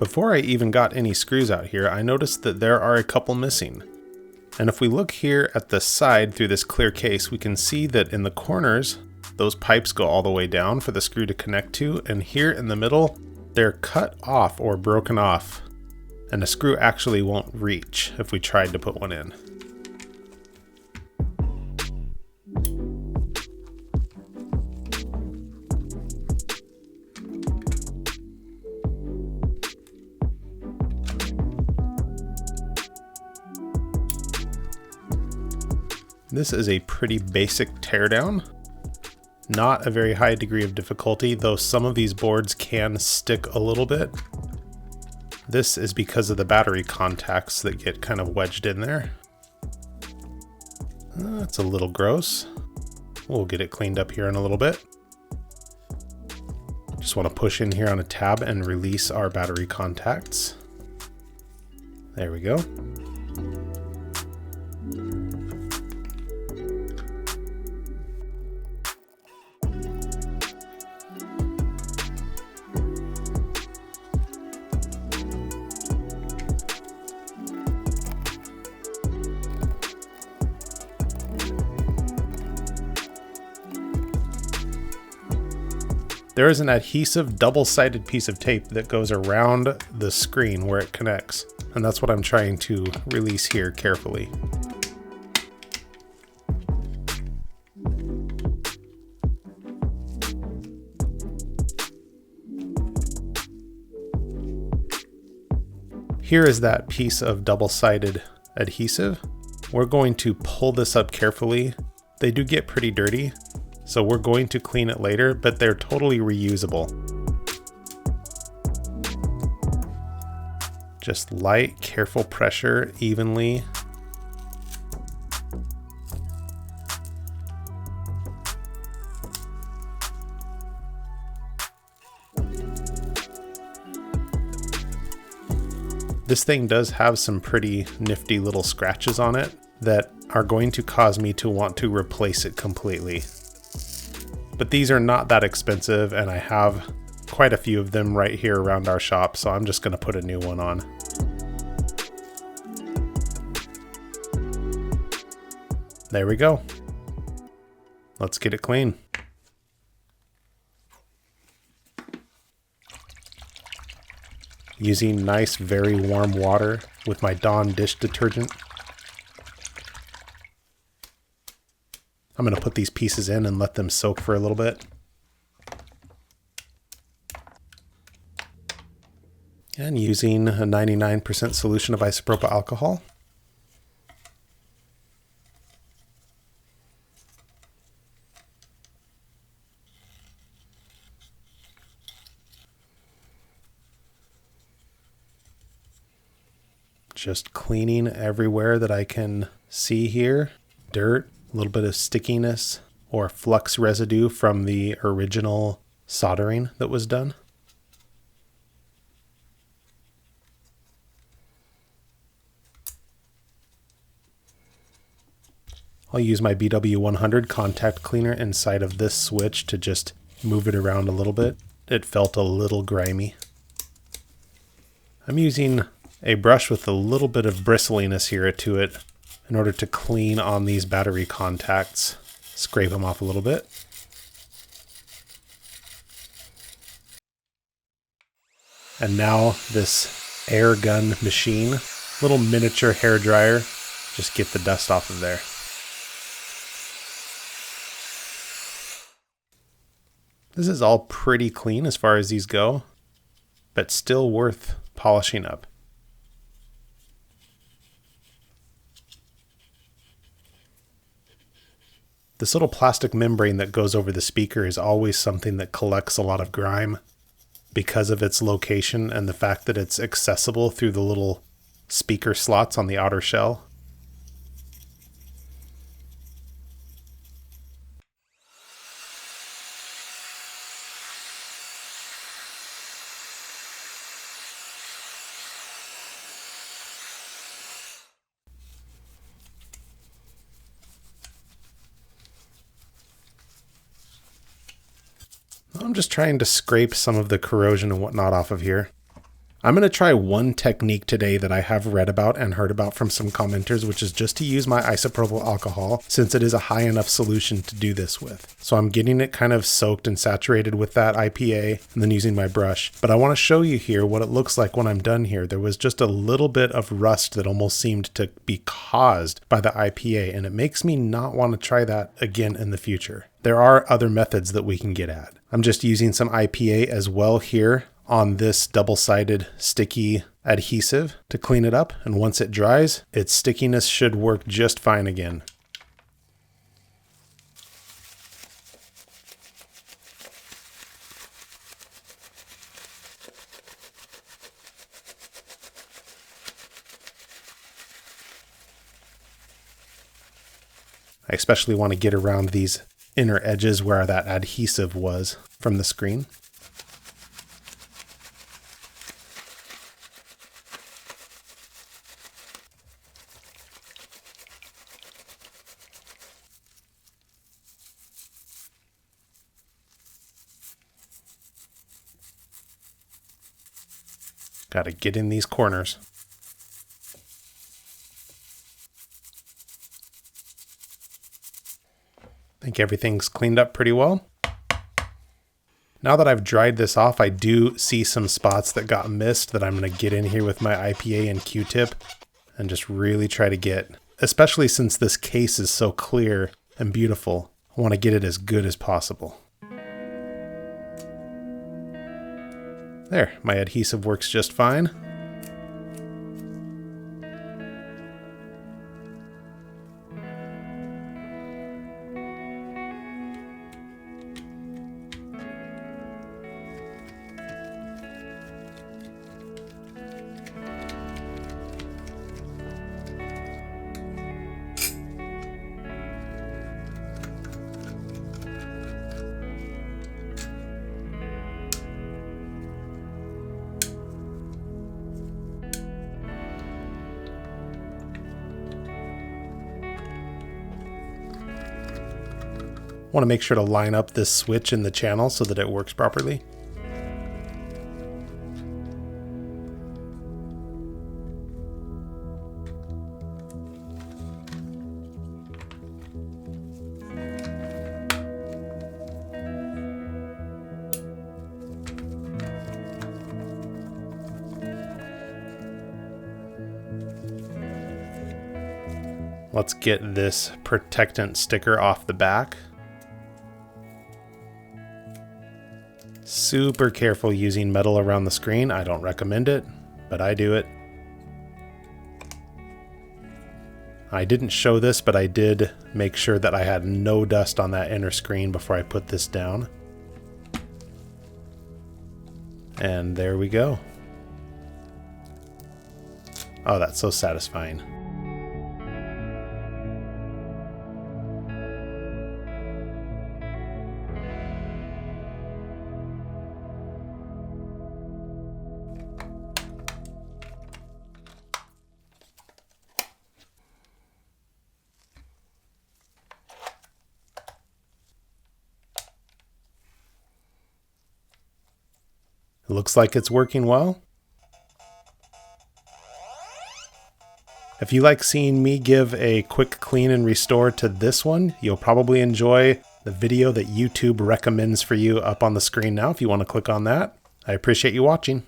Before I even got any screws out here, I noticed that there are a couple missing. And if we look here at the side through this clear case, we can see that in the corners, those pipes go all the way down for the screw to connect to, and here in the middle, they're cut off or broken off, and the screw actually won't reach if we tried to put one in. This is a pretty basic teardown. Not a very high degree of difficulty, though some of these boards can stick a little bit. This is because of the battery contacts that get kind of wedged in there. That's a little gross. We'll get it cleaned up here in a little bit. Just want to push in here on a tab and release our battery contacts. There we go. There is an adhesive double-sided piece of tape that goes around the screen where it connects, and that's what I'm trying to release here carefully. Here is that piece of double-sided adhesive. We're going to pull this up carefully. They do get pretty dirty, so we're going to clean it later, but they're totally reusable. Just light, careful pressure evenly. This thing does have some pretty nifty little scratches on it that are going to cause me to want to replace it completely. But these are not that expensive, and I have quite a few of them right here around our shop, so I'm just going to put a new one on. There we go. Let's get it clean. Using nice, very warm water with my Dawn dish detergent. I'm going to put these pieces in and let them soak for a little bit. And using a 99% solution of isopropyl alcohol. Just cleaning everywhere that I can see here. Dirt, a little bit of stickiness or flux residue from the original soldering that was done. I'll use my BW100 contact cleaner inside of this switch to just move it around a little bit. It felt a little grimy. I'm using a brush with a little bit of bristliness here to it in order to clean on these battery contacts. Scrape them off a little bit. And now this air gun machine, little miniature hair dryer, just get the dust off of there. This is all pretty clean as far as these go, but still worth polishing up. This little plastic membrane that goes over the speaker is always something that collects a lot of grime because of its location and the fact that it's accessible through the little speaker slots on the outer shell. I'm just trying to scrape some of the corrosion and whatnot off of here. I'm going to try one technique today that I have read about and heard about from some commenters, which is just to use my isopropyl alcohol, since it is a high enough solution to do this with. So I'm getting it kind of soaked and saturated with that IPA and then using my brush. But I want to show you here what it looks like when I'm done here. There was just a little bit of rust that almost seemed to be caused by the IPA, and it makes me not want to try that again in the future. There are other methods that we can get at. I'm just using some IPA as well here on this double-sided sticky adhesive to clean it up, and once it dries, its stickiness should work just fine again. I especially want to get around these inner edges where that adhesive was from the screen. Got to get in these corners. I think everything's cleaned up pretty well. Now that I've dried this off, I do see some spots that got missed that I'm going to get in here with my IPA and Q-tip and just really try to get, especially since this case is so clear and beautiful, I want to get it as good as possible. There, my adhesive works just fine. Want to make sure to line up this switch in the channel so that it works properly. Let's get this protectant sticker off the back. Super careful using metal around the screen. I don't recommend it, but I do it. I didn't show this, but I did make sure that I had no dust on that inner screen before I put this down. And there we go. Oh, that's so satisfying. It looks like it's working well. If you like seeing me give a quick clean and restore to this one, you'll probably enjoy the video that YouTube recommends for you up on the screen now if you want to click on that. I appreciate you watching.